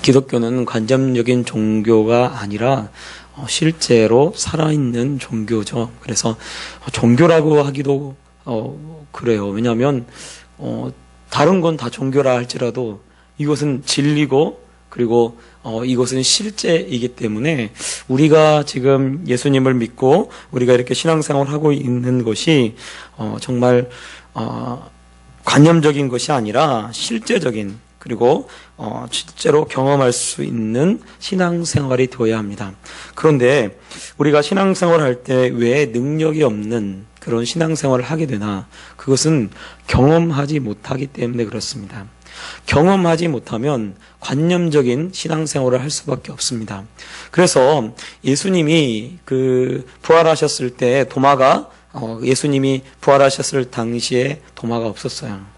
기독교는 관념적인 종교가 아니라 실제로 살아있는 종교죠. 그래서 종교라고 하기도 그래요. 왜냐하면 다른 건 다 종교라 할지라도 이것은 진리고 그리고 이것은 실제이기 때문에 우리가 지금 예수님을 믿고 우리가 이렇게 신앙생활을 하고 있는 것이 정말 관념적인 것이 아니라 실제적인 그리고 실제로 경험할 수 있는 신앙생활이 되어야 합니다. 그런데 우리가 신앙생활을 할 때 왜 능력이 없는 그런 신앙생활을 하게 되나? 그것은 경험하지 못하기 때문에 그렇습니다. 경험하지 못하면 관념적인 신앙생활을 할 수밖에 없습니다. 그래서 예수님이 부활하셨을 때 도마가 예수님이 부활하셨을 당시에 도마가 없었어요.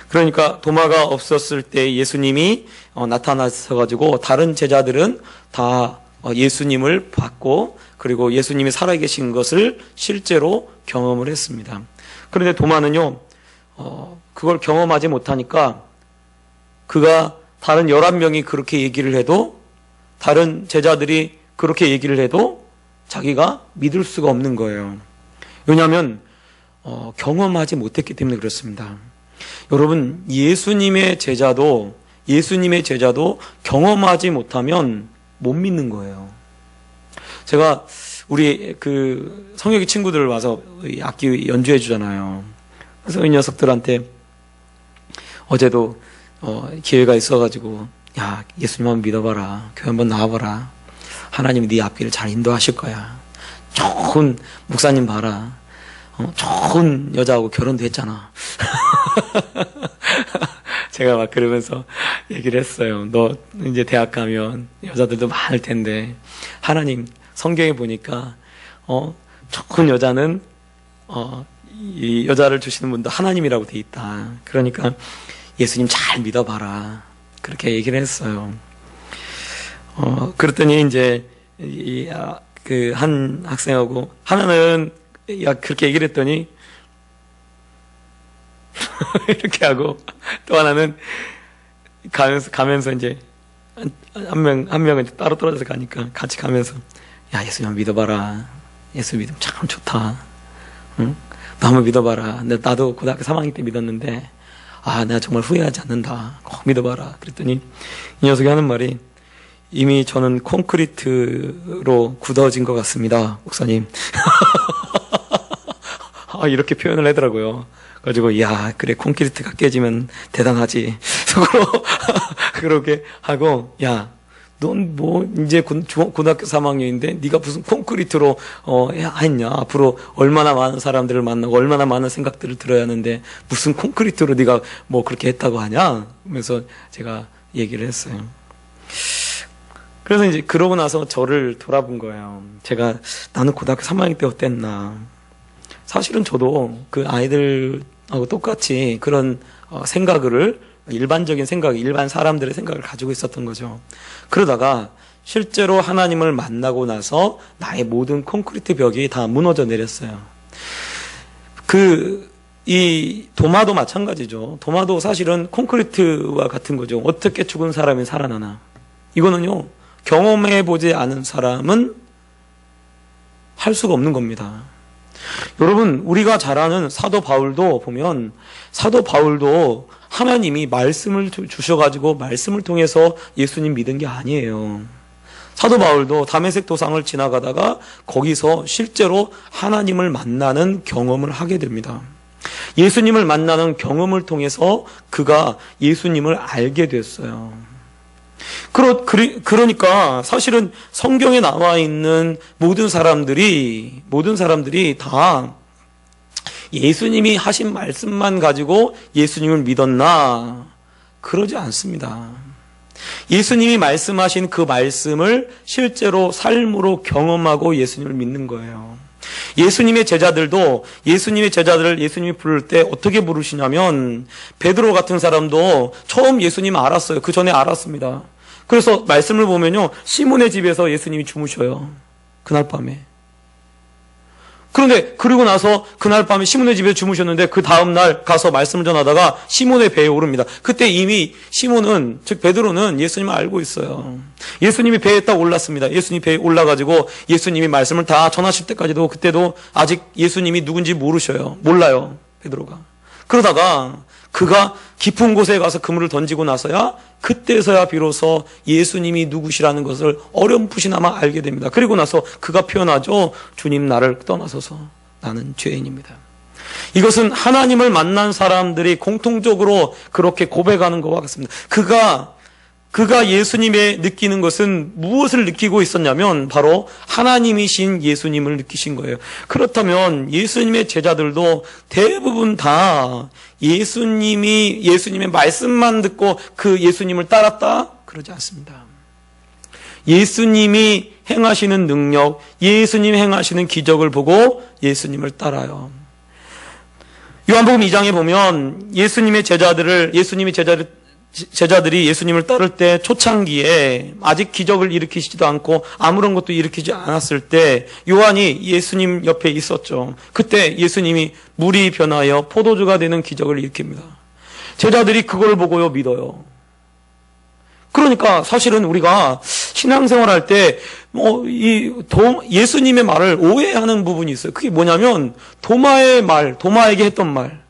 그러니까 도마가 없었을 때 예수님이 나타나서 가지고 다른 제자들은 다 예수님을 봤고 그리고 예수님이 살아계신 것을 실제로 경험을 했습니다. 그런데 도마는요, 그걸 경험하지 못하니까 그가 다른 11명이 그렇게 얘기를 해도 다른 제자들이 그렇게 얘기를 해도 자기가 믿을 수가 없는 거예요. 왜냐하면 경험하지 못했기 때문에 그렇습니다. 여러분, 예수님의 제자도 경험하지 못하면 못 믿는 거예요. 제가 우리 성혁이 친구들 와서 악기 연주해 주잖아요. 그래서 이 녀석들한테 어제도 기회가 있어가지고, 야, 예수님 한번 믿어봐라. 교회 한번 나와봐라. 하나님이 네 앞길을 잘 인도하실 거야. 좋은 목사님 봐라. 좋은 여자하고 결혼도 했잖아. 제가 막 그러면서 얘기를 했어요. 너 이제 대학 가면 여자들도 많을 텐데 하나님 성경에 보니까 좋은 여자는 이 여자를 주시는 분도 하나님이라고 돼 있다. 그러니까 예수님 잘 믿어봐라. 그렇게 얘기를 했어요. 그랬더니 이제 한 학생하고 하나는 그렇게 얘기를 했더니 이렇게 하고 또 하나는 가면서 이제 한 명은 따로 떨어져서 가니까 같이 가면서 야, 예수님 믿어봐라. 예수 믿으면 참 좋다. 응? 너 한번 믿어봐라. 나도 고등학교 3학년 때 믿었는데 내가 정말 후회하지 않는다. 꼭 믿어봐라. 그랬더니 이 녀석이 하는 말이 이미 저는 콘크리트로 굳어진 것 같습니다. 목사님. 이렇게 표현을 하더라고요. 그래가지고 야, 그래, 콘크리트가 깨지면 대단하지. 속으로 그렇게 하고, 야, 넌 이제 고등학교 3학년인데 네가 무슨 콘크리트로 했냐? 앞으로 얼마나 많은 사람들을 만나고 얼마나 많은 생각들을 들어야 하는데 무슨 콘크리트로 네가 그렇게 했다고 하냐? 그러면서 제가 얘기를 했어요. 그래서 이제 그러고 나서 저를 돌아본 거예요. 나는 고등학교 3학년 때 어땠나? 사실은 저도 그 아이들하고 똑같이 그런 일반적인 생각, 일반 사람들의 생각을 가지고 있었던 거죠. 그러다가 실제로 하나님을 만나고 나서 나의 모든 콘크리트 벽이 다 무너져 내렸어요. 이 도마도 마찬가지죠. 도마도 사실은 콘크리트와 같은 거죠. 어떻게 죽은 사람이 살아나나. 이거는요, 경험해보지 않은 사람은 할 수가 없는 겁니다. 여러분, 우리가 잘 아는 사도 바울도 보면 사도 바울도 하나님이 말씀을 주셔가지고 말씀을 통해서 예수님 믿은 게 아니에요. 사도 바울도 다메섹 도상을 지나가다가 거기서 실제로 하나님을 만나는 경험을 하게 됩니다. 예수님을 만나는 경험을 통해서 그가 예수님을 알게 됐어요. 그러니까 사실은 성경에 나와 있는 모든 사람들이 다 예수님이 하신 말씀만 가지고 예수님을 믿었나? 그러지 않습니다. 예수님이 말씀하신 그 말씀을 실제로 삶으로 경험하고 예수님을 믿는 거예요. 예수님의 제자들을 예수님이 부를 때 어떻게 부르시냐면 베드로 같은 사람도 처음 예수님 알았어요. 그 전에 알았습니다. 그래서 말씀을 보면요, 시몬의 집에서 예수님이 주무셔요. 그날 밤에. 그런데 그리고 나서 그날 밤에 시몬의 집에 주무셨는데 그 다음날 가서 말씀을 전하다가 시몬의 배에 오릅니다. 그때 이미 시몬은, 즉 베드로는 예수님을 알고 있어요. 예수님이 배에 딱 올랐습니다. 예수님이 배에 올라가지고 예수님이 말씀을 다 전하실 때까지도 그때도 아직 예수님이 누군지 모르셔요. 몰라요, 베드로가. 그러다가 그가 깊은 곳에 가서 그물을 던지고 나서야 그때서야 비로소 예수님이 누구시라는 것을 어렴풋이나마 알게 됩니다. 그리고 나서 그가 표현하죠. 주님 나를 떠나소서 나는 죄인입니다. 이것은 하나님을 만난 사람들이 공통적으로 그렇게 고백하는 것과 같습니다. 그가 예수님의 느끼는 것은 무엇을 느끼고 있었냐면 바로 하나님이신 예수님을 느끼신 거예요. 그렇다면 예수님의 제자들도 대부분 다 예수님의 말씀만 듣고 그 예수님을 따랐다? 그러지 않습니다. 예수님이 행하시는 능력, 예수님이 행하시는 기적을 보고 예수님을 따라요. 요한복음 2장에 보면 예수님의 제자들이 예수님을 따를 때 초창기에 아직 기적을 일으키시지도 않고 아무런 것도 일으키지 않았을 때 요한이 예수님 옆에 있었죠. 그때 예수님이 물이 변하여 포도주가 되는 기적을 일으킵니다. 제자들이 그걸 보고요 믿어요. 그러니까 사실은 우리가 신앙생활할 때 예수님의 말을 오해하는 부분이 있어요. 그게 뭐냐면 도마에게 했던 말,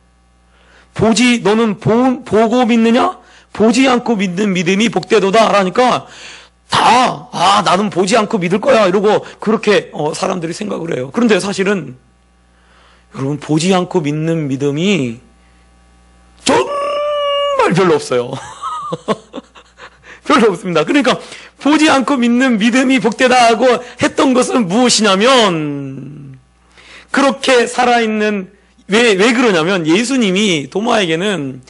너는 보고 믿느냐? 보지 않고 믿는 믿음이 복되도다 라니까 나는 보지 않고 믿을 거야 이러고 그렇게 사람들이 생각을 해요. 그런데 사실은 여러분 보지 않고 믿는 믿음이 정말 별로 없어요. 별로 없습니다. 그러니까 보지 않고 믿는 믿음이 복되다 하고 했던 것은 무엇이냐면 그렇게 살아있는 왜 그러냐면 예수님이 도마에게는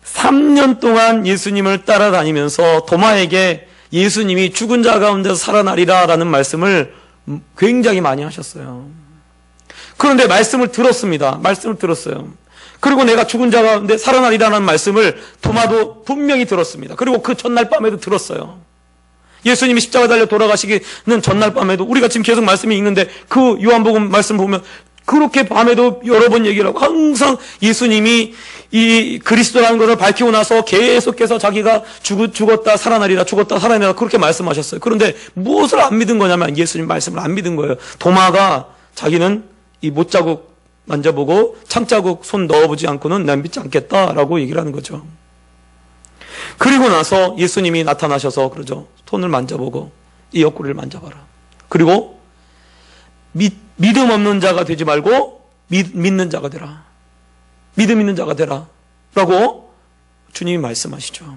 3년 동안 예수님을 따라다니면서 도마에게 예수님이 죽은 자 가운데서 살아나리라 라는 말씀을 굉장히 많이 하셨어요. 그런데 말씀을 들었습니다. 말씀을 들었어요. 그리고 내가 죽은 자 가운데 살아나리라는 말씀을 도마도 분명히 들었습니다. 그리고 그 전날 밤에도 들었어요. 예수님이 십자가 달려 돌아가시기는 전날 밤에도 우리가 지금 계속 말씀이 읽는데 그 요한복음 말씀 보면 그렇게 밤에도 여러 번 얘기를 하고 항상 예수님이 이 그리스도라는 것을 밝히고 나서 계속해서 자기가 죽었다 살아나리라 죽었다 살아나리라 그렇게 말씀하셨어요. 그런데 무엇을 안 믿은 거냐면 예수님 말씀을 안 믿은 거예요. 도마가 자기는 이 못자국 만져보고 창자국 손 넣어보지 않고는 난 믿지 않겠다라고 얘기를 하는 거죠. 그리고 나서 예수님이 나타나셔서 그러죠. 손을 만져보고 이 옆구리를 만져봐라. 그리고 믿음 없는 자가 되지 말고 믿는 자가 되라. 믿음 있는 자가 되라. 라고 주님이 말씀하시죠.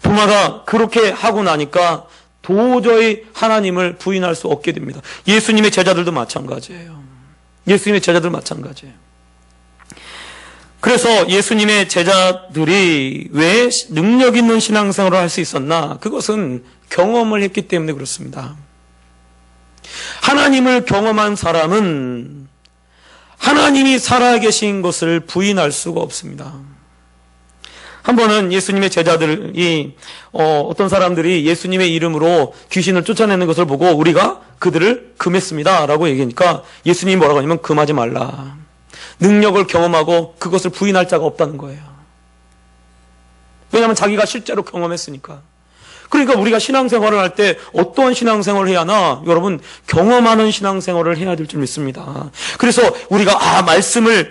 도마가 그렇게 하고 나니까 도저히 하나님을 부인할 수 없게 됩니다. 예수님의 제자들도 마찬가지예요. 그래서 예수님의 제자들이 왜 능력 있는 신앙생활을 할 수 있었나? 그것은 경험을 했기 때문에 그렇습니다. 하나님을 경험한 사람은 하나님이 살아계신 것을 부인할 수가 없습니다. 한 번은 예수님의 제자들이 어떤 사람들이 예수님의 이름으로 귀신을 쫓아내는 것을 보고 우리가 그들을 금했습니다 라고 얘기하니까 예수님이 뭐라고 하냐면 금하지 말라. 능력을 경험하고 그것을 부인할 자가 없다는 거예요. 왜냐하면 자기가 실제로 경험했으니까. 그러니까 우리가 신앙생활을 할 때 어떠한 신앙생활을 해야 하나? 여러분 경험하는 신앙생활을 해야 될 줄 믿습니다. 그래서 우리가 말씀을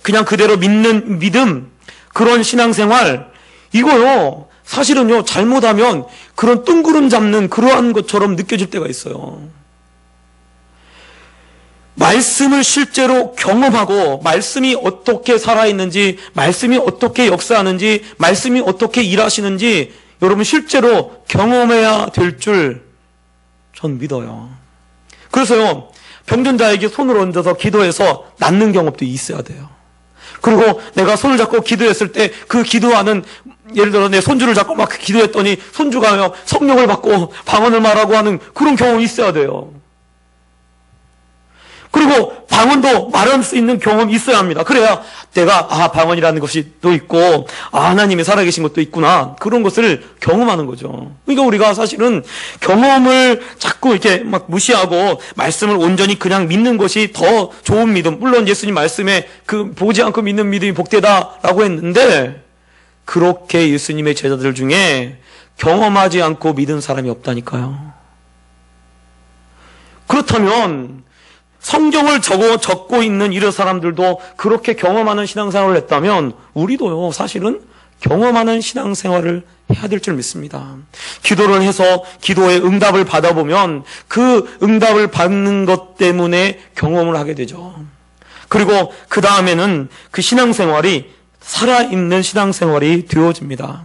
그냥 그대로 믿는 믿음, 그런 신앙생활 이거요 사실은요 잘못하면 그런 뜬구름 잡는 그러한 것처럼 느껴질 때가 있어요. 말씀을 실제로 경험하고 말씀이 어떻게 살아있는지, 말씀이 어떻게 역사하는지, 말씀이 어떻게 일하시는지 여러분 실제로 경험해야 될 줄 전 믿어요. 그래서요 병든 자에게 손을 얹어서 기도해서 낫는 경험도 있어야 돼요. 그리고 내가 손을 잡고 기도했을 때 그 기도하는, 예를 들어 내 손주를 잡고 막 기도했더니 손주가 성령을 받고 방언을 말하고 하는 그런 경험이 있어야 돼요. 그리고 방언도 말할 수 있는 경험이 있어야 합니다. 그래야 내가 방언이라는 것이 또 있고 하나님이 살아계신 것도 있구나, 그런 것을 경험하는 거죠. 그러니까 우리가 사실은 경험을 자꾸 이렇게 막 무시하고 말씀을 온전히 그냥 믿는 것이 더 좋은 믿음, 물론 예수님 말씀에 그 보지 않고 믿는 믿음이 복되다라고 했는데, 그렇게 예수님의 제자들 중에 경험하지 않고 믿은 사람이 없다니까요. 그렇다면 성경을 적고 있는 이런 사람들도 그렇게 경험하는 신앙생활을 했다면 우리도요, 사실은 경험하는 신앙생활을 해야 될 줄 믿습니다. 기도를 해서 기도의 응답을 받아보면 그 응답을 받는 것 때문에 경험을 하게 되죠. 그리고 그 다음에는 그 신앙생활이 살아있는 신앙생활이 되어집니다.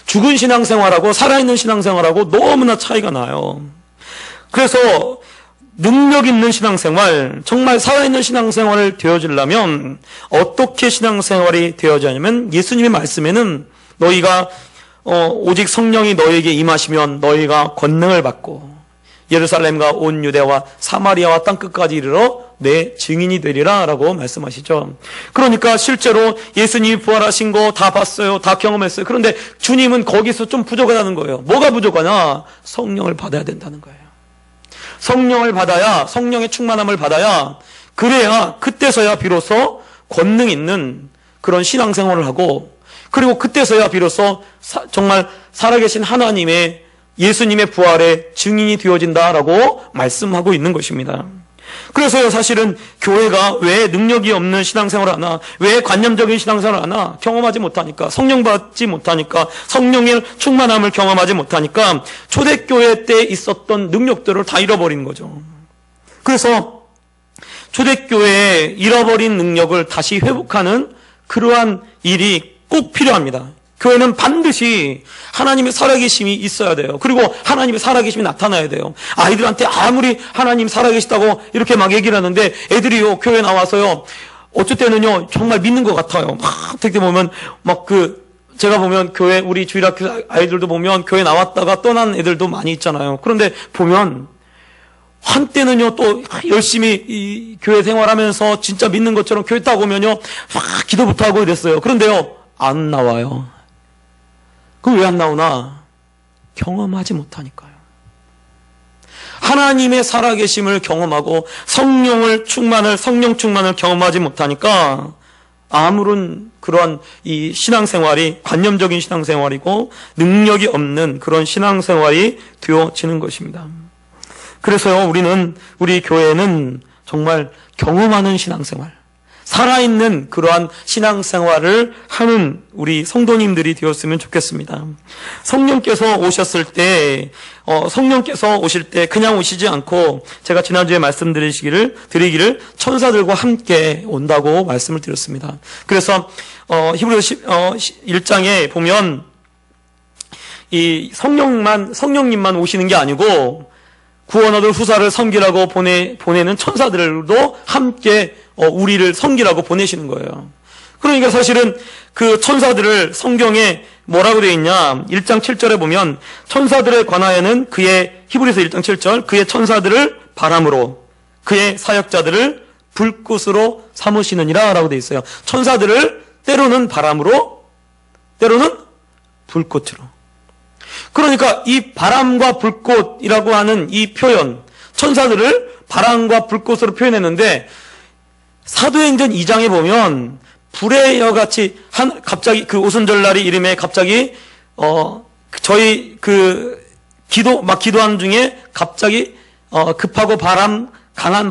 죽은 신앙생활하고 살아있는 신앙생활하고 너무나 차이가 나요. 그래서 능력 있는 신앙생활, 정말 살아있는 신앙생활을 되어지려면 어떻게 신앙생활이 되어지냐면, 예수님의 말씀에는 너희가 오직 성령이 너희에게 임하시면 너희가 권능을 받고 예루살렘과 온 유대와 사마리아와 땅끝까지 이르러 내 증인이 되리라 라고 말씀하시죠. 그러니까 실제로 예수님이 부활하신 거 다 봤어요. 다 경험했어요. 그런데 주님은 거기서 좀 부족하다는 거예요. 뭐가 부족하냐? 성령을 받아야 된다는 거예요. 성령을 받아야, 성령의 충만함을 받아야, 그래야 그때서야 비로소 권능 있는 그런 신앙생활을 하고, 그리고 그때서야 비로소 정말 살아계신 하나님의, 예수님의 부활의 증인이 되어진다라고 말씀하고 있는 것입니다. 그래서요, 사실은 교회가 왜 능력이 없는 신앙생활을 하나, 왜 관념적인 신앙생활을 하나, 경험하지 못하니까, 성령 받지 못하니까, 성령의 충만함을 경험하지 못하니까 초대교회 때 있었던 능력들을 다 잃어버리는 거죠. 그래서 초대교회의 잃어버린 능력을 다시 회복하는 그러한 일이 꼭 필요합니다. 교회는 반드시 하나님의 살아계심이 있어야 돼요. 그리고 하나님의 살아계심이 나타나야 돼요. 아이들한테 아무리 하나님 살아계시다고 이렇게 막 얘기를 하는데, 애들이요, 교회 나와서요, 어쩔 때는요, 정말 믿는 것 같아요. 되게 보면, 제가 보면 교회, 우리 주일학교 아이들도 보면 교회 나왔다가 떠난 애들도 많이 있잖아요. 그런데 보면, 한때는요, 또 열심히 이 교회 생활하면서 진짜 믿는 것처럼 교회 딱 오면요, 막 기도부터 하고 이랬어요. 그런데요, 안 나와요. 그럼 왜 안 나오나? 경험하지 못하니까요. 하나님의 살아계심을 경험하고 성령 충만을 경험하지 못하니까 아무런 그러한 이 신앙생활이 관념적인 신앙생활이고 능력이 없는 그런 신앙생활이 되어지는 것입니다. 그래서요, 우리 교회는 정말 경험하는 신앙생활, 살아있는 그러한 신앙생활을 하는 우리 성도님들이 되었으면 좋겠습니다. 성령께서 오실 때 그냥 오시지 않고, 제가 지난주에 말씀드리기를 천사들과 함께 온다고 말씀을 드렸습니다. 그래서 히브리서 1장에 보면 이 성령님만 오시는 게 아니고 구원 얻을 후사를 섬기라고 보내는 천사들도 함께 우리를 섬기라고 보내시는 거예요. 그러니까 사실은 그 천사들을 성경에 뭐라고 되어 있냐? 1장 7절에 보면 천사들에 관하여는 히브리서 1장 7절, 그의 천사들을 바람으로, 그의 사역자들을 불꽃으로 삼으시느니라 라고 되어 있어요. 천사들을 때로는 바람으로, 때로는 불꽃으로. 그러니까 이 바람과 불꽃이라고 하는 이 표현, 천사들을 바람과 불꽃으로 표현했는데, 사도행전 2장에 보면 불의 여같이 갑자기 그 오순절날이 이름에 갑자기 저희 기도하는 중에 갑자기 급하고 강한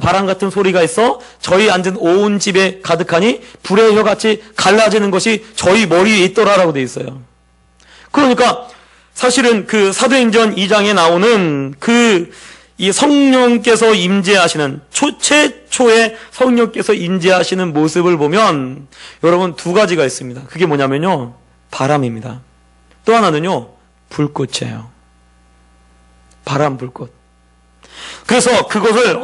바람 같은 소리가 있어 저희 앉은 온 집에 가득하니 불의 혀같이 갈라지는 것이 저희 머리에 있더라라고 되어 있어요. 그러니까 사실은 그 사도행전 2장에 나오는 이 성령께서 임재하시는 최초의 성령께서 임재하시는 모습을 보면 여러분 두 가지가 있습니다. 그게 뭐냐면요, 바람입니다. 또 하나는요, 불꽃이에요. 바람, 불꽃. 그래서 그것을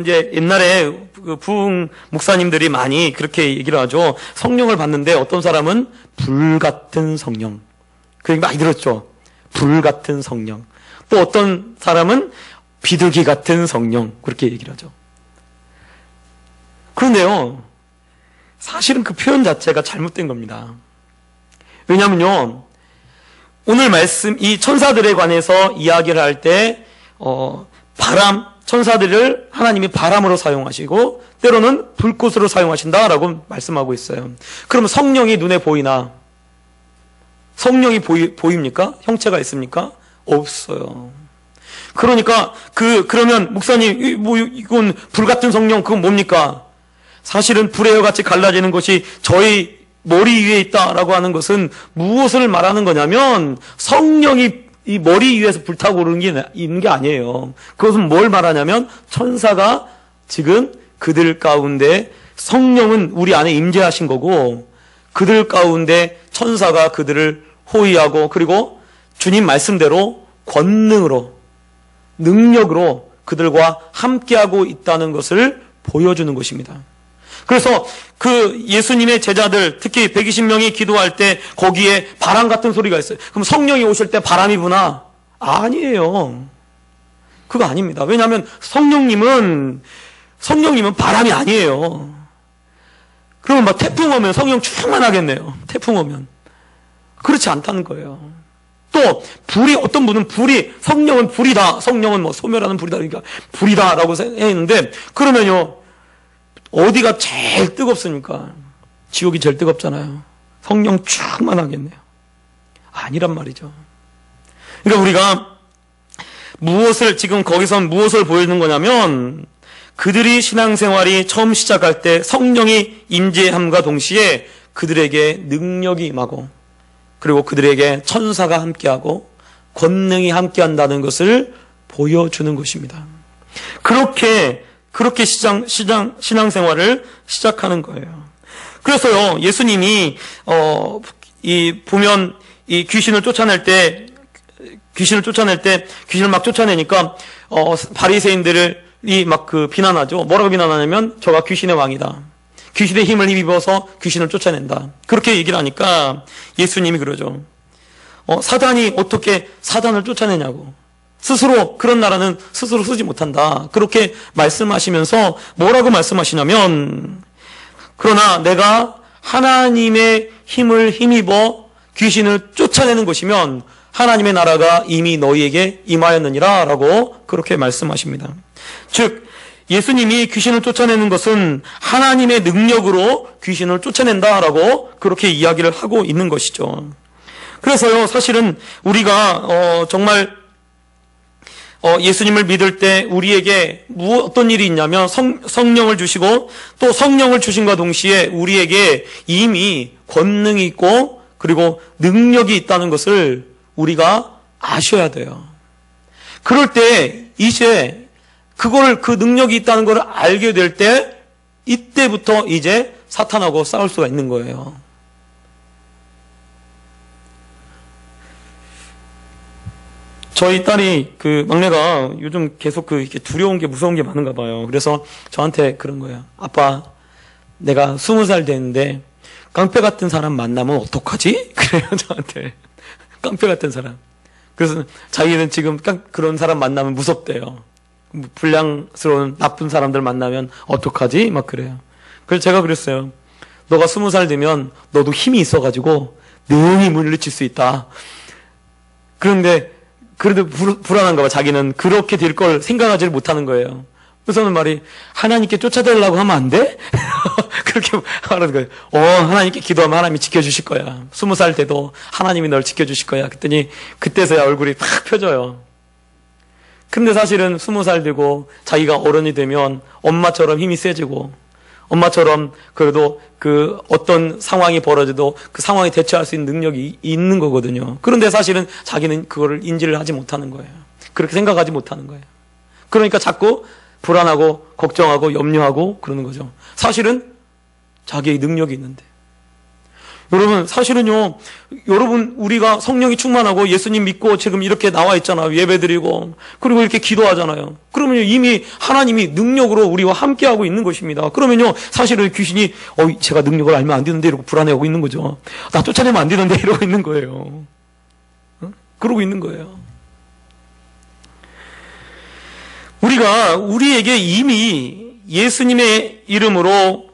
이제 옛날에 부흥 목사님들이 많이 그렇게 얘기를 하죠. 성령을 받는데 어떤 사람은 불 같은 성령. 그 얘기 많이 들었죠. 불 같은 성령. 또 어떤 사람은 비둘기 같은 성령, 그렇게 얘기를 하죠. 그런데요, 사실은 그 표현 자체가 잘못된 겁니다. 왜냐면요, 오늘 말씀, 이 천사들에 관해서 이야기를 할 때, 천사들을 하나님이 바람으로 사용하시고, 때로는 불꽃으로 사용하신다라고 말씀하고 있어요. 그러면 성령이 눈에 보이나? 성령이 보입니까? 형체가 있습니까? 없어요. 그러니까, 그러면, 목사님, 이건 불같은 성령, 그건 뭡니까? 사실은 불의 같이 갈라지는 것이 저희 머리 위에 있다라고 하는 것은 무엇을 말하는 거냐면 성령이 이 머리 위에서 불타고 오르는 게 있는 게 아니에요. 그것은 뭘 말하냐면 천사가 지금 그들 가운데 성령은 우리 안에 임재하신 거고 그들 가운데 천사가 그들을 호위하고 그리고 주님 말씀대로 권능으로 능력으로 그들과 함께하고 있다는 것을 보여주는 것입니다. 그래서 그 예수님의 제자들 특히 120명이 기도할 때 거기에 바람 같은 소리가 있어요. 그럼 성령이 오실 때 바람이 부나? 아니에요. 그거 아닙니다. 왜냐하면 성령님은 바람이 아니에요. 그러면 막 태풍 오면 성령 충만하겠네요. 태풍 오면. 그렇지 않다는 거예요. 또 어떤 분은 성령은 불이다. 성령은 뭐 소멸하는 불이다. 그러니까 불이다라고 했는데 그러면요. 어디가 제일 뜨겁습니까? 지옥이 제일 뜨겁잖아요. 성령 충만하겠네요. 아니란 말이죠. 그러니까 우리가 지금 거기선 무엇을 보여주는 거냐면 그들이 신앙생활이 처음 시작할 때 성령이 임재함과 동시에 그들에게 능력이 임하고 그리고 그들에게 천사가 함께하고 권능이 함께한다는 것을 보여주는 것입니다. 그렇게 신앙생활을 시작하는 거예요. 그래서요, 예수님이, 보면, 이 귀신을 쫓아낼 때, 귀신을 막 쫓아내니까, 바리새인들이 막 비난하죠. 뭐라고 비난하냐면, 저가 귀신의 왕이다. 귀신의 힘을 힘입어서 귀신을 쫓아낸다. 그렇게 얘기를 하니까, 예수님이 그러죠. 사단이 어떻게 사단을 쫓아내냐고. 그런 나라는 스스로 쓰지 못한다. 그렇게 말씀하시면서 뭐라고 말씀하시냐면, 그러나 내가 하나님의 힘을 힘입어 귀신을 쫓아내는 것이면 하나님의 나라가 이미 너희에게 임하였느니라 라고 그렇게 말씀하십니다. 즉, 예수님이 귀신을 쫓아내는 것은 하나님의 능력으로 귀신을 쫓아낸다라고 그렇게 이야기를 하고 있는 것이죠. 그래서요, 사실은 우리가 정말 예수님을 믿을 때 우리에게 어떤 일이 있냐면 성령을 주시고 또 성령을 주신과 동시에 우리에게 이미 권능이 있고 그리고 능력이 있다는 것을 우리가 아셔야 돼요. 그럴 때 이제 그 능력이 있다는 것을 알게 될 때 이때부터 이제 사탄하고 싸울 수가 있는 거예요. 저희 딸이 막내가 요즘 계속 이렇게 두려운 게 무서운 게 많은가 봐요. 그래서 저한테 그런 거예요. 아빠, 내가 20살 됐는데 깡패 같은 사람 만나면 어떡하지? 그래요, 저한테. 깡패 같은 사람. 그래서 자기는 지금 그런 사람 만나면 무섭대요. 불량스러운 나쁜 사람들 만나면 어떡하지? 막 그래요. 그래서 제가 그랬어요. 너가 20살 되면 너도 힘이 있어가지고 능히 물리칠 수 있다. 그런데 그래도 불안한가 봐. 자기는 그렇게 될 걸 생각하지를 못하는 거예요. 그래서 말이 하나님께 쫓아달라고 하면 안 돼? 그렇게 말하는 거예요. 하나님께 기도하면 하나님이 지켜주실 거야. 20살 돼도 하나님이 널 지켜주실 거야. 그랬더니 그때서야 얼굴이 탁 펴져요. 근데 사실은 20살 되고 자기가 어른이 되면 엄마처럼 힘이 세지고 엄마처럼 그래도 어떤 상황이 벌어져도 그 상황에 대처할 수 있는 능력이 있는 거거든요. 그런데 사실은 자기는 그거를 인지를 하지 못하는 거예요. 그렇게 생각하지 못하는 거예요. 그러니까 자꾸 불안하고 걱정하고 염려하고 그러는 거죠. 사실은 자기의 능력이 있는데. 여러분, 사실은요, 우리가 성령이 충만하고 예수님 믿고 지금 이렇게 나와 있잖아요. 예배 드리고, 그리고 이렇게 기도하잖아요. 그러면요, 이미 하나님이 능력으로 우리와 함께하고 있는 것입니다. 그러면요, 사실은 귀신이, 제가 능력을 알면 안 되는데 이러고 불안해하고 있는 거죠. 나 쫓아내면 안 되는데 이러고 있는 거예요. 그러고 있는 거예요. 우리에게 이미 예수님의 이름으로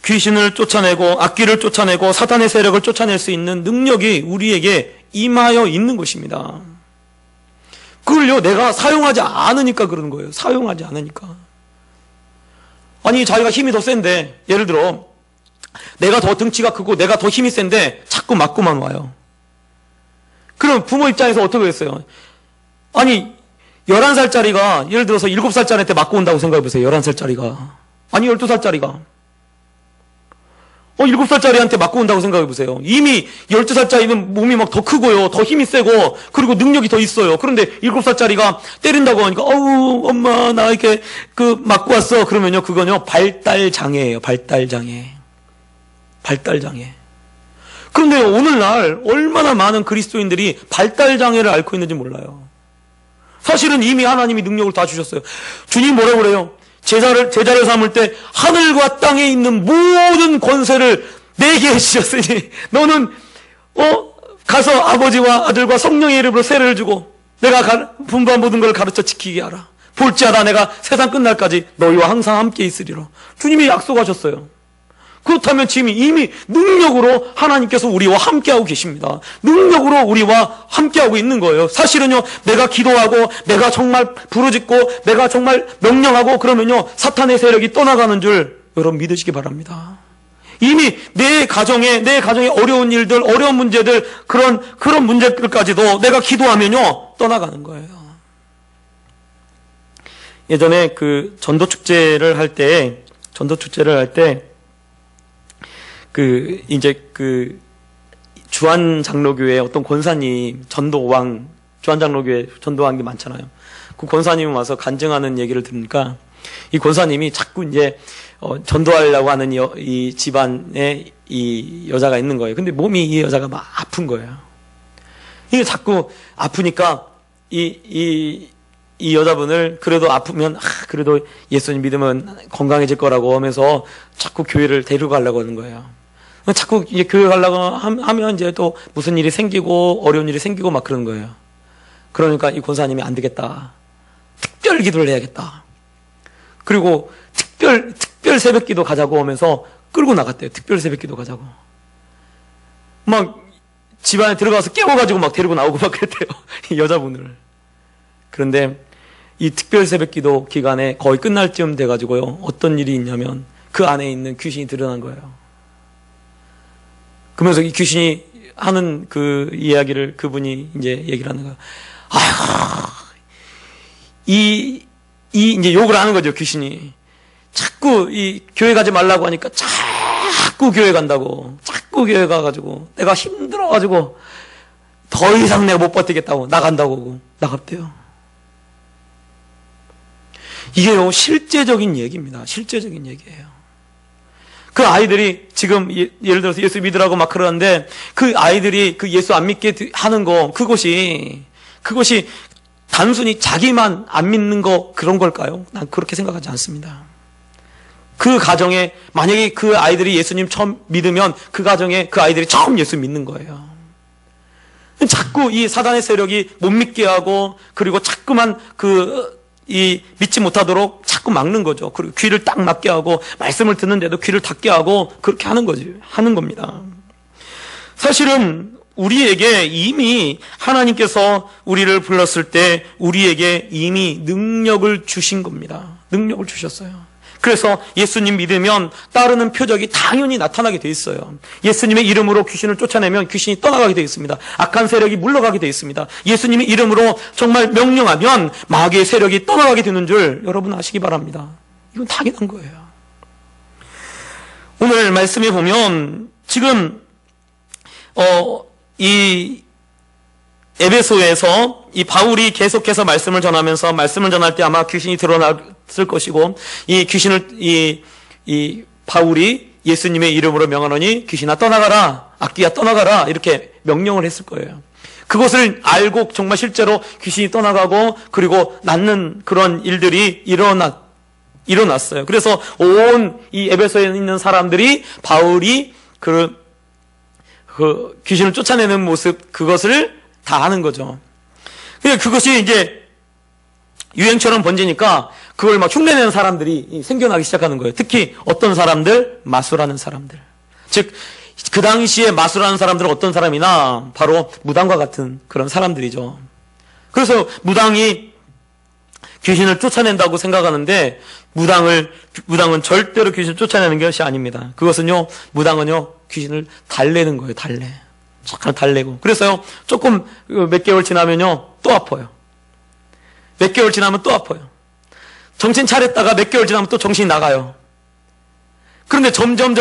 귀신을 쫓아내고 악귀를 쫓아내고 사탄의 세력을 쫓아낼 수 있는 능력이 우리에게 임하여 있는 것입니다. 그걸요, 내가 사용하지 않으니까 그러는 거예요. 사용하지 않으니까. 아니, 자기가 힘이 더 센데, 예를 들어 내가 더 등치가 크고 내가 더 힘이 센데 자꾸 맞고만 와요. 그럼 부모 입장에서 어떻게 했어요? 아니, 11살짜리가 예를 들어서 7살짜리한테 맞고 온다고 생각해보세요. 11살짜리가. 아니, 12살짜리가. 7살짜리한테 맞고 온다고 생각해보세요. 이미 12살짜리는 몸이 막 더 크고요. 더 힘이 세고, 그리고 능력이 더 있어요. 그런데 7살짜리가 때린다고 하니까, 엄마, 나 이렇게, 맞고 왔어. 그러면요, 그건요, 발달장애예요. 발달장애. 발달장애. 그런데 오늘날 얼마나 많은 그리스도인들이 발달장애를 앓고 있는지 몰라요. 사실은 이미 하나님이 능력을 다 주셨어요. 주님 뭐라고 그래요? 제자를 삼을 때 하늘과 땅에 있는 모든 권세를 내게 주셨으니 너는 가서 아버지와 아들과 성령의 이름으로 세례를 주고 내가 분부한 모든 걸 가르쳐 지키게 하라. 볼지어다 내가 세상 끝날까지 너희와 항상 함께 있으리라. 주님이 약속하셨어요. 그렇다면 지금 이미 능력으로 하나님께서 우리와 함께하고 계십니다. 능력으로 우리와 함께하고 있는 거예요. 사실은요, 내가 기도하고 내가 정말 부르짖고 내가 정말 명령하고 그러면요, 사탄의 세력이 떠나가는 줄 여러분 믿으시기 바랍니다. 이미 내 가정에 어려운 일들, 어려운 문제들, 그런 문제들까지도 내가 기도하면요, 떠나가는 거예요. 예전에 전도 축제를 할 때 주한 장로교회 어떤 권사님, 주한 장로교회 전도왕이 많잖아요. 그 권사님이 와서 간증하는 얘기를 들으니까 이 권사님이 자꾸 이제, 전도하려고 하는 이 집안에 이 여자가 있는 거예요. 근데 몸이 이 여자가 막 아픈 거예요. 이게 자꾸 아프니까 이 여자분을 그래도 아프면, 그래도 예수님 믿으면 건강해질 거라고 하면서 자꾸 교회를 데리고 가려고 하는 거예요. 자꾸 이제 교회 가려고 하면 이제 또 무슨 일이 생기고 어려운 일이 생기고 막 그러는 거예요. 그러니까 이 권사님이 안 되겠다. 특별 기도를 해야겠다. 그리고 특별 새벽 기도 가자고 하면서 끌고 나갔대요. 특별 새벽 기도 가자고. 막 집안에 들어가서 깨워가지고 막 데리고 나오고 막 그랬대요. 이 여자분을. 그런데 이 특별 새벽 기도 기간에 거의 끝날 쯤 돼가지고요. 어떤 일이 있냐면 그 안에 있는 귀신이 드러난 거예요. 그러면서 이 귀신이 하는 그 이야기를 그분이 이제 얘기를 하는 거예요. 이제 욕을 하는 거죠, 귀신이. 자꾸 이 교회 가지 말라고 하니까 자꾸 교회 간다고. 자꾸 교회 가가지고 내가 힘들어가지고 더 이상 내가 못 버티겠다고 나간다고 나갔대요. 이게요, 실제적인 얘기입니다. 실제적인 얘기예요. 그 아이들이 지금 예를 들어서 예수 믿으라고 막 그러는데 그 아이들이 그 예수 안 믿게 하는 거 그것이 단순히 자기만 안 믿는 거 그런 걸까요? 난 그렇게 생각하지 않습니다. 그 가정에 만약에 그 아이들이 예수님 처음 믿으면 그 가정에 그 아이들이 처음 예수 믿는 거예요. 자꾸 이 사단의 세력이 못 믿게 하고 그리고 자꾸만 믿지 못하도록 자꾸 막는 거죠. 그리고 귀를 딱 막게 하고 말씀을 듣는데도 귀를 닫게 하고 그렇게 하는 겁니다. 사실은 우리에게 이미 하나님께서 우리를 불렀을 때 우리에게 이미 능력을 주신 겁니다. 능력을 주셨어요. 그래서 예수님 믿으면 따르는 표적이 당연히 나타나게 돼 있어요. 예수님의 이름으로 귀신을 쫓아내면 귀신이 떠나가게 돼 있습니다. 악한 세력이 물러가게 돼 있습니다. 예수님의 이름으로 정말 명령하면 마귀의 세력이 떠나가게 되는 줄 여러분 아시기 바랍니다. 이건 당연한 거예요. 오늘 말씀에 보면 지금 이 에베소에서 이 바울이 계속해서 말씀을 전하면서 말씀을 전할 때 아마 귀신이 드러났을 것이고 이 귀신을 이 바울이 예수님의 이름으로 명하노니 귀신아 떠나가라, 악귀야 떠나가라 이렇게 명령을 했을 거예요. 그것을 알고 정말 실제로 귀신이 떠나가고 그리고 낫는 그런 일들이 일어났어요. 그래서 온 이 에베소에 있는 사람들이 바울이 그 귀신을 쫓아내는 모습 그것을 다 아는 거죠. 그것이 이제 유행처럼 번지니까 그걸 막 흉내내는 사람들이 생겨나기 시작하는 거예요. 특히 어떤 사람들? 마술하는 사람들. 즉, 그 당시에 마술하는 사람들은 어떤 사람이나 바로 무당과 같은 그런 사람들이죠. 그래서 무당이 귀신을 쫓아낸다고 생각하는데 무당은 절대로 귀신을 쫓아내는 것이 아닙니다. 그것은요, 무당은요, 귀신을 달래는 거예요. 잠깐 달래고. 그래서요, 조금 몇 개월 지나면요, 또 아파요. 몇 개월 지나면 또 아파요. 정신 차렸다가 몇 개월 지나면 또 정신이 나가요. 그런데 점점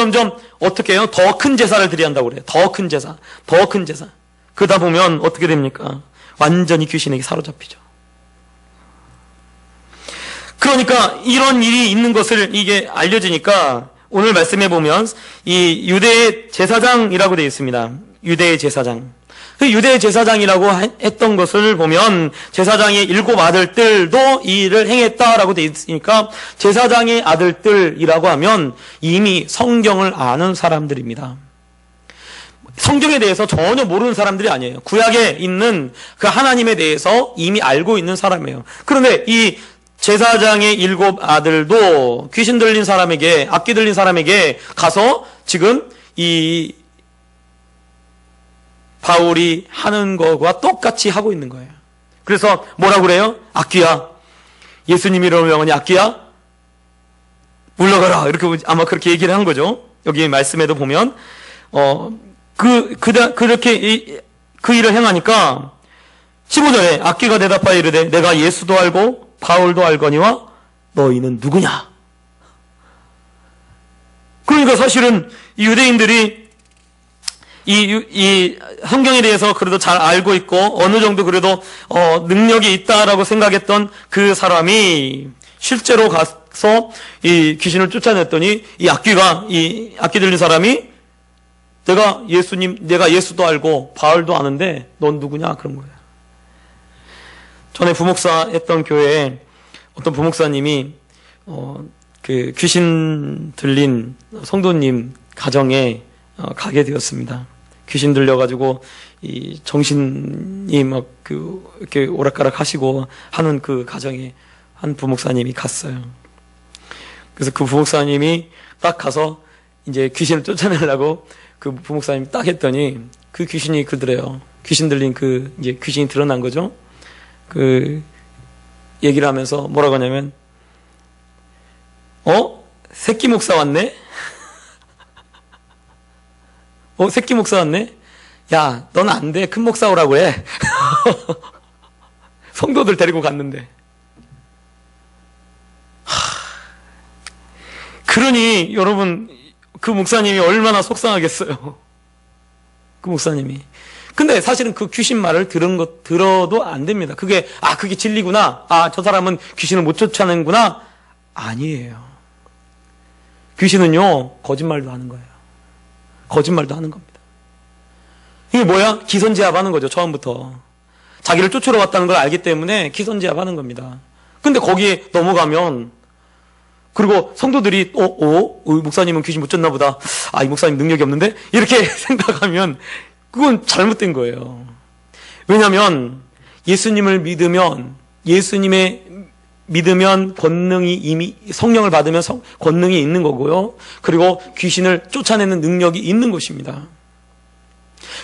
어떻게 해요? 더 큰 제사를 드려야 한다고 그래요. 더 큰 제사. 그러다 보면 어떻게 됩니까? 완전히 귀신에게 사로잡히죠. 그러니까 이런 일이 있는 것을 이게 알려지니까 오늘 말씀해 보면 이 유대의 제사장이라고 되어 있습니다. 유대의 제사장. 그 유대의 제사장이라고 했던 것을 보면 제사장의 7 아들들도 이 일을 행했다라고 되어 있으니까 제사장의 아들들이라고 하면 이미 성경을 아는 사람들입니다. 성경에 대해서 전혀 모르는 사람들이 아니에요. 구약에 있는 그 하나님에 대해서 이미 알고 있는 사람이에요. 그런데 이 제사장의 7 아들도 귀신 들린 사람에게, 악기 들린 사람에게 가서 지금 이 바울이 하는 것과 똑같이 하고 있는 거예요. 그래서 뭐라고 그래요? 악귀야, 예수님이 이름을 명하니 악귀야, 물러가라. 이렇게 아마 그렇게 얘기를 한 거죠. 여기 말씀에도 보면 그렇게 그 일을 행하니까 15절에 악귀가 대답하여 이르되 내가 예수도 알고 바울도 알거니와 너희는 누구냐? 그러니까 사실은 유대인들이 이 성경에 대해서 그래도 잘 알고 있고 어느 정도 그래도 능력이 있다라고 생각했던 그 사람이 실제로 가서 이 귀신을 쫓아냈더니 이 악귀 들린 사람이 내가 예수도 알고 바울도 아는데 넌 누구냐? 그런 거예요. 전에 부목사 했던 교회에 어떤 부목사님이 그 귀신 들린 성도님 가정에 가게 되었습니다. 귀신 들려가지고 이 정신이 막 이렇게 오락가락 하시고 하는 그 가정에 한 부목사님이 갔어요. 그래서 그 부목사님이 딱 가서 이제 귀신을 쫓아내려고 그 부목사님이 딱 했더니 그 귀신이 그러더래요. 귀신 들린 이제 귀신이 드러난 거죠. 그 얘기를 하면서 뭐라고 하냐면 새끼 목사 왔네? 새끼 목사 왔네? 야, 넌 안 돼. 큰 목사 오라고 해. 성도들 데리고 갔는데. 그러니 여러분 그 목사님이 얼마나 속상하겠어요. 그 목사님이. 근데 사실은 그 귀신 말을 들어도 안 됩니다. 그게 진리구나. 저 사람은 귀신을 못 쫓아내는구나. 아니에요. 귀신은요, 거짓말도 하는 거예요. 거짓말도 하는 겁니다. 이게 뭐야? 기선제압 하는 거죠, 처음부터. 자기를 쫓으러 왔다는 걸 알기 때문에 기선제압 하는 겁니다. 근데 거기에 넘어가면, 그리고 성도들이, 목사님은 귀신 못 쫓나 보다. 이 목사님 능력이 없는데? 이렇게 생각하면, 그건 잘못된 거예요. 왜냐하면 예수님을 믿으면 권능이 이미 성령을 받으면 권능이 있는 거고요. 그리고 귀신을 쫓아내는 능력이 있는 것입니다.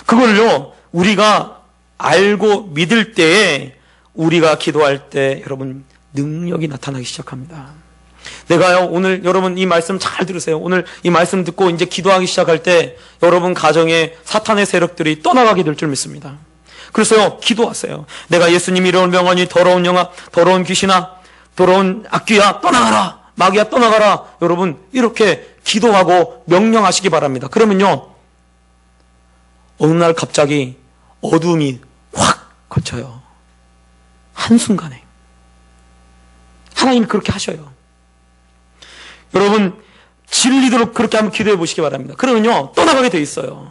그걸요 우리가 알고 믿을 때에 우리가 기도할 때 여러분 능력이 나타나기 시작합니다. 내가요 오늘 여러분 이 말씀 잘 들으세요. 오늘 이 말씀 듣고 이제 기도하기 시작할 때 여러분 가정에 사탄의 세력들이 떠나가게 될 줄 믿습니다. 그래서요 기도하세요. 내가 예수님 이름을 명하니 더러운 영아, 더러운 귀신아, 더러운 악귀야 떠나가라, 마귀야 떠나가라. 여러분 이렇게 기도하고 명령하시기 바랍니다. 그러면요 어느 날 갑자기 어둠이 확 걷혀요. 한순간에. 하나님이 그렇게 하셔요. 여러분 진리도록 그렇게 한번 기도해 보시기 바랍니다. 그러면요 떠나가게 돼 있어요.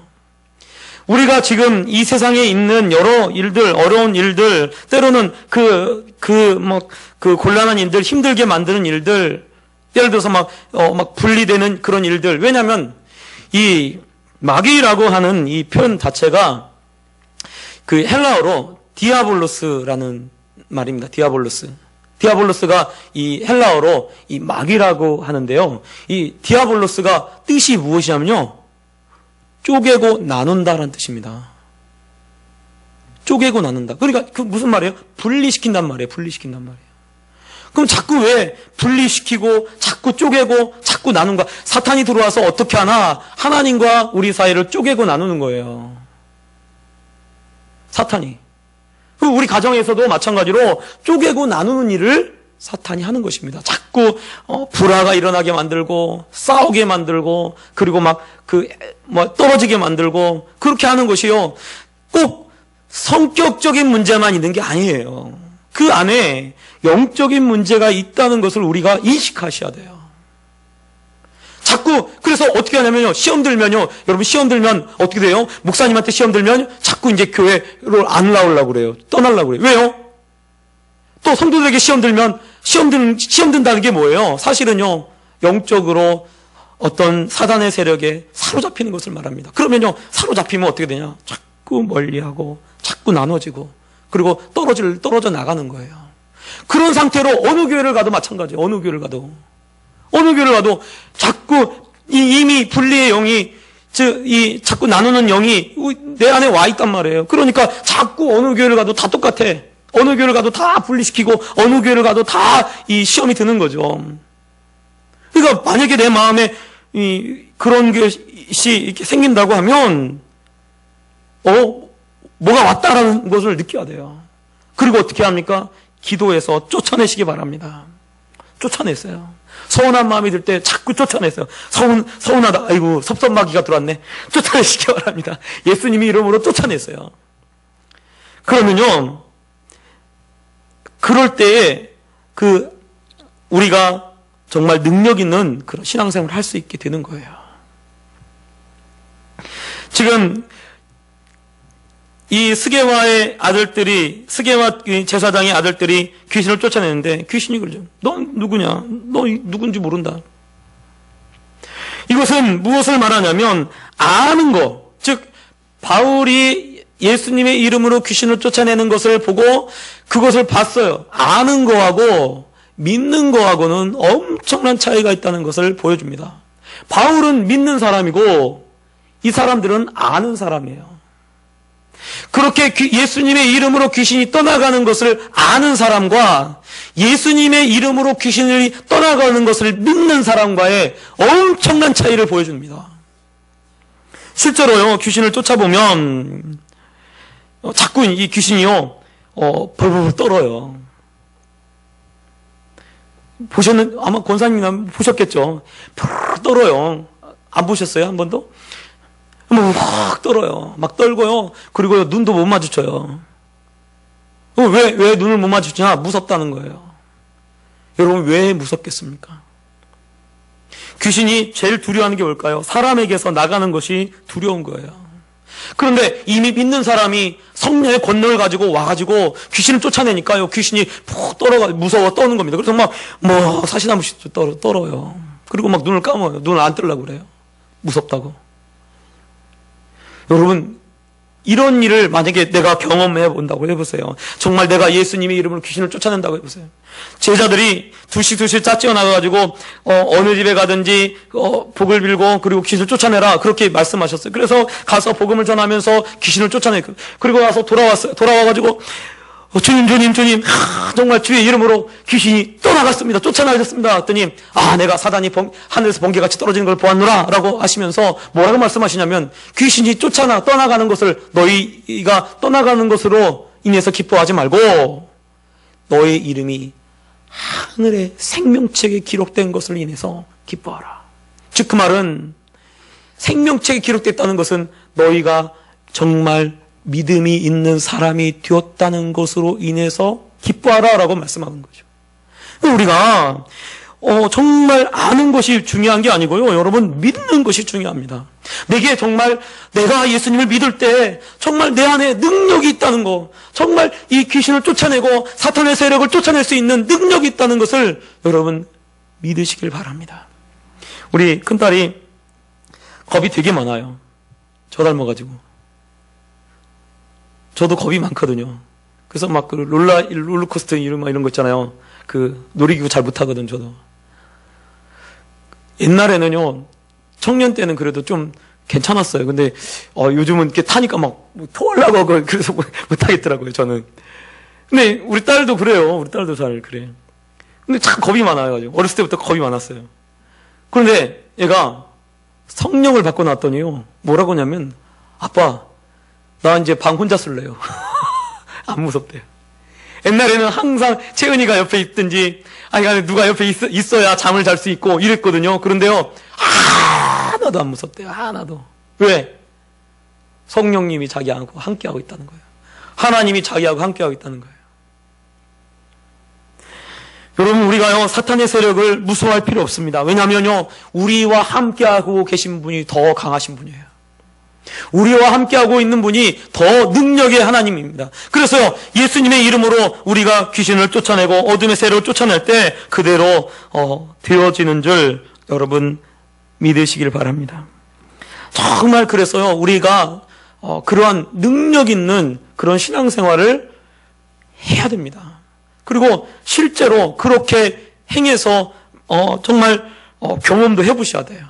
우리가 지금 이 세상에 있는 여러 일들, 어려운 일들, 때로는 그 곤란한 일들, 힘들게 만드는 일들, 예를 들어서 막 분리되는 그런 일들. 왜냐하면 이 마귀라고 하는 이 표현 자체가 그 헬라어로 디아볼로스라는 말입니다. 디아볼로스. 디아볼로스가 이 헬라어로 이 마귀라고 하는데요. 이 디아볼로스가 뜻이 무엇이냐면요. 쪼개고 나눈다라는 뜻입니다. 쪼개고 나눈다. 그러니까 그 무슨 말이에요? 분리시킨단 말이에요. 분리시킨단 말이에요. 그럼 자꾸 왜 분리시키고 자꾸 쪼개고 자꾸 나눈가? 사탄이 들어와서 어떻게 하나? 하나님과 우리 사이를 쪼개고 나누는 거예요. 사탄이. 우리 가정에서도 마찬가지로 쪼개고 나누는 일을 사탄이 하는 것입니다. 자꾸 불화가 일어나게 만들고 싸우게 만들고 그리고 막 떨어지게 만들고 그렇게 하는 것이요. 꼭 성격적인 문제만 있는 게 아니에요. 그 안에 영적인 문제가 있다는 것을 우리가 인식하셔야 돼요. 자꾸 그래서 어떻게 하냐면요. 시험 들면요. 여러분 시험 들면 어떻게 돼요? 목사님한테 시험 들면 자꾸 이제 교회로 안 나오려고 그래요. 떠나려고 그래요. 왜요? 또 성도들에게 시험 들면 시험 든다는 게 뭐예요? 사실은요. 영적으로 어떤 사단의 세력에 사로잡히는 것을 말합니다. 그러면요. 사로잡히면 어떻게 되냐? 자꾸 멀리하고 자꾸 나눠지고 그리고 떨어져 나가는 거예요. 그런 상태로 어느 교회를 가도 마찬가지예요. 어느 교회를 가도 자꾸 이미 분리의 영이 자꾸 나누는 영이 내 안에 와 있단 말이에요. 그러니까 자꾸 어느 교회를 가도 다 똑같아. 어느 교회를 가도 다 분리시키고 어느 교회를 가도 다 이 시험이 드는 거죠. 그러니까 만약에 내 마음에 그런 것이 이렇게 생긴다고 하면 뭐가 왔다라는 것을 느껴야 돼요. 그리고 어떻게 합니까? 기도해서 쫓아내시기 바랍니다. 쫓아냈어요. 서운한 마음이 들 때 자꾸 쫓아냈어요. 서운하다. 아이고, 섭섭마귀가 들어왔네. 쫓아내시기 바랍니다. 예수님의 이름으로 쫓아냈어요. 그러면요, 그럴 때에 우리가 정말 능력 있는 그런 신앙생활을 할 수 있게 되는 거예요. 지금 이 스게와 제사장의 아들들이 귀신을 쫓아내는데 귀신이 그러죠. 넌 누구냐? 너 누군지 모른다. 이것은 무엇을 말하냐면 아는 거. 즉 바울이 예수님의 이름으로 귀신을 쫓아내는 것을 보고 그것을 봤어요. 아는 거하고 믿는 거하고는 엄청난 차이가 있다는 것을 보여줍니다. 바울은 믿는 사람이고 이 사람들은 아는 사람이에요. 그렇게 예수님의 이름으로 귀신이 떠나가는 것을 아는 사람과 예수님의 이름으로 귀신이 떠나가는 것을 믿는 사람과의 엄청난 차이를 보여줍니다. 실제로요, 귀신을 쫓아보면 자꾸 이 귀신이요 벌벌 떨어요. 아마 권사님이나 보셨겠죠. 벌 떨어요. 안 보셨어요? 한 번도? 막 떨어요. 막 떨고요. 그리고 눈도 못 마주쳐요. 왜 눈을 못 마주치냐? 무섭다는 거예요. 여러분, 왜 무섭겠습니까? 귀신이 제일 두려워하는 게 뭘까요? 사람에게서 나가는 것이 두려운 거예요. 그런데 이미 믿는 사람이 성령의 권능을 가지고 와가지고 귀신을 쫓아내니까요. 귀신이 푹 무서워 떠는 겁니다. 그래서 사시나무씨 떨어요. 그리고 막 눈을 감아요. 눈을 안 뜨려고 그래요. 무섭다고. 여러분, 이런 일을 만약에 내가 경험해 본다고 해보세요. 정말 내가 예수님의 이름으로 귀신을 쫓아낸다고 해보세요. 제자들이 둘씩 짝지어 나가가지고 어느 집에 가든지 복을 빌고 그리고 귀신을 쫓아내라 그렇게 말씀하셨어요. 그래서 가서 복음을 전하면서 귀신을 쫓아내. 그리고 와서 돌아와가지고 주님 정말 주의 이름으로 귀신이 떠나갔습니다. 쫓아나갔습니다. 했더니 내가 사단이 하늘에서 번개같이 떨어지는 걸 보았노라 라고 하시면서 뭐라고 말씀하시냐면 귀신이 떠나가는 것을 너희가 떠나가는 것으로 인해서 기뻐하지 말고 너의 이름이 하늘의 생명책에 기록된 것을 인해서 기뻐하라. 즉 그 말은 생명책에 기록됐다는 것은 너희가 정말 믿음이 있는 사람이 되었다는 것으로 인해서 기뻐하라 라고 말씀하는 거죠. 우리가 정말 아는 것이 중요한 게 아니고요. 여러분, 믿는 것이 중요합니다. 내게 정말 내가 예수님을 믿을 때 정말 내 안에 능력이 있다는 거, 정말 이 귀신을 쫓아내고 사탄의 세력을 쫓아낼 수 있는 능력이 있다는 것을 여러분 믿으시길 바랍니다. 우리 큰딸이 겁이 되게 많아요. 저 닮아가지고. 저도 겁이 많거든요. 그래서 막 그 롤러코스터 이런 거 있잖아요. 그 놀이기구 잘 못하거든, 저도. 옛날에는요, 청년 때는 그래도 좀 괜찮았어요. 근데, 요즘은 이렇게 타니까 막, 토하려고 하고, 그래서 못하겠더라고요, 저는. 근데 우리 딸도 그래요. 우리 딸도 잘 그래. 근데 참 겁이 많아가지고. 어렸을 때부터 겁이 많았어요. 그런데 얘가 성령을 받고 났더니요, 뭐라고 하냐면, 아빠, 나 이제 방 혼자 쓸래요. 안 무섭대요. 옛날에는 항상 채은이가 옆에 있든지, 아니, 누가 옆에 있어야 잠을 잘 수 있고 이랬거든요. 그런데요, 하나도 안 무섭대요. 하나도. 왜? 성령님이 자기하고 함께하고 있다는 거예요. 하나님이 자기하고 함께하고 있다는 거예요. 여러분, 우리가요, 사탄의 세력을 무서워할 필요 없습니다. 왜냐면요, 우리와 함께하고 계신 분이 더 강하신 분이에요. 우리와 함께하고 있는 분이 더 능력의 하나님입니다. 그래서요, 예수님의 이름으로 우리가 귀신을 쫓아내고 어둠의 세력을 쫓아낼 때 그대로 되어지는 줄 여러분 믿으시길 바랍니다. 정말 그래서요, 우리가 그러한 능력 있는 그런 신앙생활을 해야 됩니다. 그리고 실제로 그렇게 행해서 정말 경험도 해보셔야 돼요.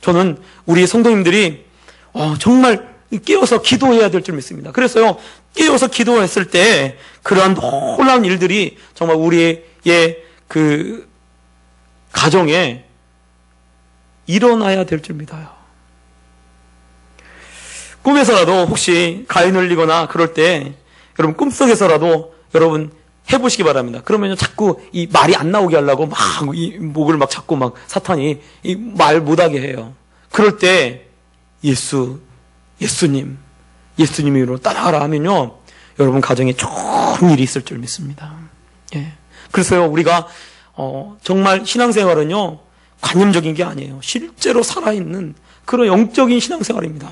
저는 우리 성도님들이 정말 깨어서 기도해야 될 줄 믿습니다. 그래서요, 깨어서 기도했을 때 그러한 놀라운 일들이 정말 우리의 그 가정에 일어나야 될 줄 믿어요. 꿈에서라도 혹시 가위 눌리거나 그럴 때 여러분 꿈속에서라도 여러분 해보시기 바랍니다. 그러면 자꾸 이 말이 안 나오게 하려고 막 이 목을 막 잡고 막 사탄이 이 말 못하게 해요. 그럴 때 예수님 이름으로 따라가라 하면요, 여러분 가정에 좋은 일이 있을 줄 믿습니다. 예. 그래서요, 우리가 정말 신앙생활은요, 관념적인 게 아니에요. 실제로 살아있는 그런 영적인 신앙생활입니다.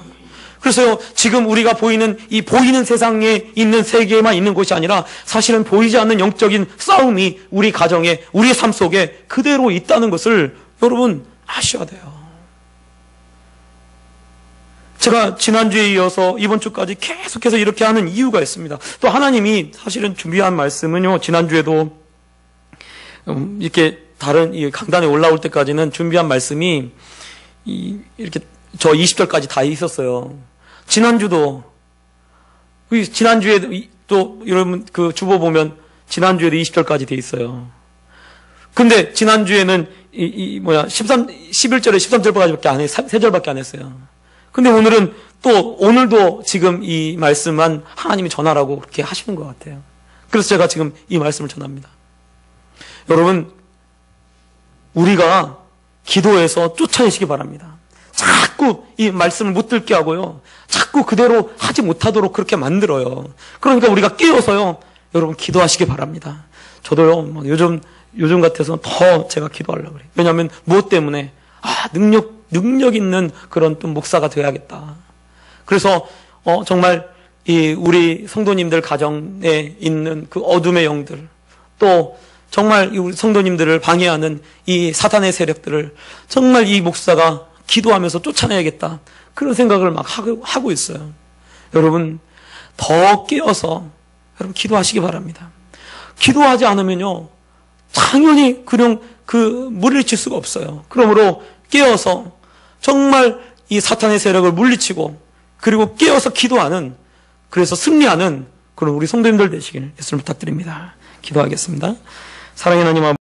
그래서요, 지금 우리가 보이는 이 보이는 세상에 있는 세계에만 있는 곳이 아니라 사실은 보이지 않는 영적인 싸움이 우리 가정에, 우리의 삶 속에 그대로 있다는 것을 여러분 아셔야 돼요. 제가 지난주에 이어서 이번 주까지 계속해서 이렇게 하는 이유가 있습니다. 또 하나님이 사실은 준비한 말씀은요, 지난주에도 이렇게 다른 이 강단에 올라올 때까지는 준비한 말씀이 이렇게 저 20절까지 다 있었어요. 지난주에도 또 여러분 그 주보 보면 지난주에도 20절까지 돼 있어요. 근데 지난주에는 11절에 13절까지밖에 안 했어요. 3절밖에 안 했어요. 근데 오늘도 지금 이 말씀만 하나님이 전하라고 그렇게 하시는 것 같아요. 그래서 제가 지금 이 말씀을 전합니다. 여러분, 우리가 기도해서 쫓아내시기 바랍니다. 자꾸 이 말씀을 못 듣게 하고요, 자꾸 그대로 하지 못하도록 그렇게 만들어요. 그러니까 우리가 깨어서요, 여러분 기도하시기 바랍니다. 저도요, 막 요즘 같아서 더 제가 기도하려고 그래요. 왜냐하면 무엇 때문에 능력 있는 그런 또 목사가 되어야겠다. 그래서 정말 우리 성도님들 가정에 있는 그 어둠의 영들, 또 정말 우리 성도님들을 방해하는 이 사탄의 세력들을 정말 이 목사가 기도하면서 쫓아내야겠다, 그런 생각을 막 하고 있어요. 여러분 더 깨어서 여러분 기도하시기 바랍니다. 기도하지 않으면요, 당연히 그냥 물리칠 수가 없어요. 그러므로 깨어서 정말 이 사탄의 세력을 물리치고, 그리고 깨어서 기도하는, 그래서 승리하는 그런 우리 성도님들 되시길 예수님 부탁드립니다. 기도하겠습니다. 사랑의 하나님 아버지,